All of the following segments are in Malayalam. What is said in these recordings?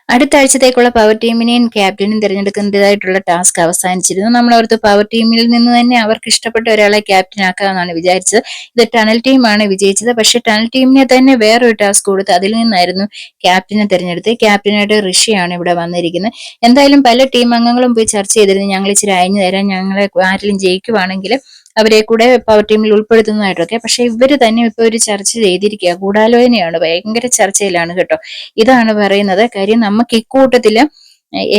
അടുത്ത ആഴ്ചത്തേക്കുള്ള പവർ ടീമിനെയും ക്യാപ്റ്റനും തിരഞ്ഞെടുക്കുന്നതായിട്ടുള്ള ടാസ്ക് അവസാനിച്ചിരുന്നു. നമ്മളോർത്ത് പവർ ടീമിൽ നിന്ന് തന്നെ അവർക്ക് ഇഷ്ടപ്പെട്ട ഒരാളെ ക്യാപ്റ്റൻ ആക്കാമെന്നാണ് വിചാരിച്ചത്. ഇത് ടണൽ ടീമാണ് വിജയിച്ചത്. പക്ഷെ ടണൽ ടീമിനെ തന്നെ വേറൊരു ടാസ്ക് കൊടുത്ത് അതിൽ നിന്നായിരുന്നു ക്യാപ്റ്റനെ തിരഞ്ഞെടുത്ത്. ക്യാപ്റ്റനായിട്ട് ഋഷിയാണ് ഇവിടെ വന്നിരിക്കുന്നത്. എന്തായാലും പല ടീം അംഗങ്ങളും പോയി ചർച്ച ചെയ്തിരുന്നു, ഞങ്ങൾ ഇച്ചിരി അയഞ്ഞു തരാം, ഞങ്ങളെ ആരെങ്കിലും ജയിക്കുവാണെങ്കിൽ അവരെ കൂടെ പവർ ടീമിൽ ഉൾപ്പെടുത്തുന്നതായിട്ടൊക്കെ. പക്ഷെ ഇവര് തന്നെ ഇപ്പൊ ഒരു ചർച്ച ചെയ്തിരിക്കുക, ഗൂഢാലോചനയാണ്, ഭയങ്കര ചർച്ചയിലാണ് കേട്ടോ. ഇതാണ് പറയുന്നത്. കാര്യം നമുക്ക് ഇക്കൂട്ടത്തില്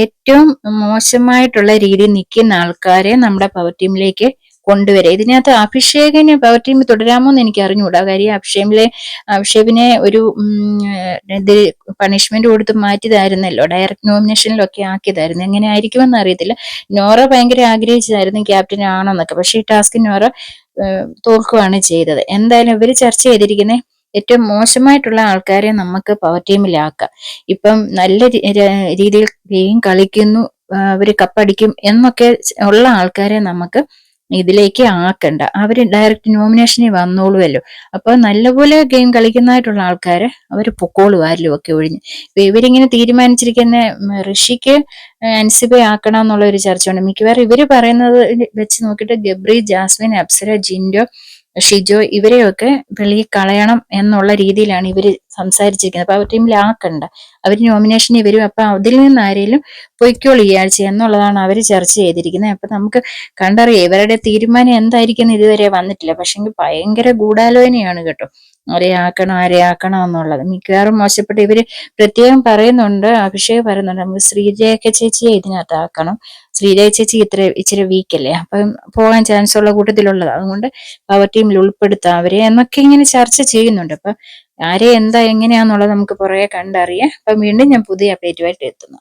ഏറ്റവും മോശമായിട്ടുള്ള രീതിയിൽ നിൽക്കുന്ന ആൾക്കാരെ നമ്മുടെ പവർ ടീമിലേക്ക് കൊണ്ടുവരിക. ഇതിനകത്ത് അഭിഷേകിന് പവർ ടീം തുടരാമോ എന്ന് എനിക്ക് അറിഞ്ഞുകൂടാ. കാര്യം അഭിഷേകിനെ ഒരു ഇത് പണിഷ്മെന്റ് കൊടുത്ത് മാറ്റിയതായിരുന്നല്ലോ, ഡയറക്ട് നോമിനേഷനിലൊക്കെ ആക്കിയതായിരുന്നു. എങ്ങനെ ആയിരിക്കുമെന്ന് അറിയത്തില്ല. നോറ ഭയങ്കര ആഗ്രഹിച്ചതായിരുന്നു ക്യാപ്റ്റൻ ആണെന്നൊക്കെ. പക്ഷേ ഈ ടാസ്ക് നോറ തോൽക്കുകയാണ് ചെയ്തത്. എന്തായാലും ഇവര് ചർച്ച ചെയ്തിരിക്കുന്നത് ഏറ്റവും മോശമായിട്ടുള്ള ആൾക്കാരെ നമുക്ക് പവർ ടീമിലാക്കാം. ഇപ്പം നല്ല രീതിയിൽ ഗെയിം കളിക്കുന്നു, അവര് കപ്പടിക്കും എന്നൊക്കെ ഉള്ള ആൾക്കാരെ നമുക്ക് ഇതിലേക്ക് ആക്കണ്ട. അവര് ഡയറക്റ്റ് നോമിനേഷനിൽ വന്നോളുമല്ലോ. അപ്പൊ നല്ലപോലെ ഗെയിം കളിക്കുന്നതായിട്ടുള്ള ആൾക്കാരെ അവര് പൊക്കോളൂ, ആരിലും ഒക്കെ ഒഴിഞ്ഞ്. ഇവരിങ്ങനെ തീരുമാനിച്ചിരിക്കുന്ന ഋഷിക്ക് അൻസിബയെ ആക്കണം എന്നുള്ള ഒരു ചർച്ചയുണ്ട്. മിക്കവാറും ഇവര് പറയുന്നത് വെച്ച് നോക്കിയിട്ട് ഗബ്രി, ജാസ്മിൻ, അപ്സര, ജിൻഡോ, ഷിജോ ഇവരെയൊക്കെ വെളിയിൽ കളയണം എന്നുള്ള രീതിയിലാണ് ഇവര് സംസാരിച്ചിരിക്കുന്നത്. അപ്പൊ അവർ ടീമിലാക്കണ്ട, അവര് നോമിനേഷനിൽ വരും. അപ്പൊ അതിൽ നിന്ന് ആരെങ്കിലും പൊയ്ക്കോളൂ ഈ ആഴ്ച എന്നുള്ളതാണ് അവർ ചർച്ച ചെയ്തിരിക്കുന്നത്. അപ്പൊ നമുക്ക് കണ്ടറിയാം ഇവരുടെ തീരുമാനം എന്തായിരിക്കും ഇതുവരെ വന്നിട്ടില്ല. പക്ഷെങ്കിൽ ഭയങ്കര ഗൂഢാലോചനയാണ് കേട്ടോ, ആരെ ആക്കണം എന്നുള്ളത്. മിക്കവാറും മോശപ്പെട്ട് ഇവര് പ്രത്യേകം പറയുന്നുണ്ട്, അഭിഷേക് പറയുന്നുണ്ട്, നമുക്ക് ശ്രീരേഖ ചേച്ചിയെ ഇതിനകത്ത് ആക്കണം. ശ്രീരേഖ ചേച്ചി ഇച്ചിരി വീക്കല്ലേ, അപ്പം പോകാൻ ചാൻസ് ഉള്ള കൂട്ടത്തിലുള്ളത്. അതുകൊണ്ട് പവർ ടീമിൽ ഉൾപ്പെടുത്താം അവരെ എന്നൊക്കെ ഇങ്ങനെ ചർച്ച ചെയ്യുന്നുണ്ട്. അപ്പൊ ആരെ എന്താ എങ്ങനെയാന്നുള്ളത് നമുക്ക് പുറകെ കണ്ടറിയാം. അപ്പം വീണ്ടും ഞാൻ പുതിയ അപ്ഡേറ്റുമായിട്ട് എത്തുന്നു.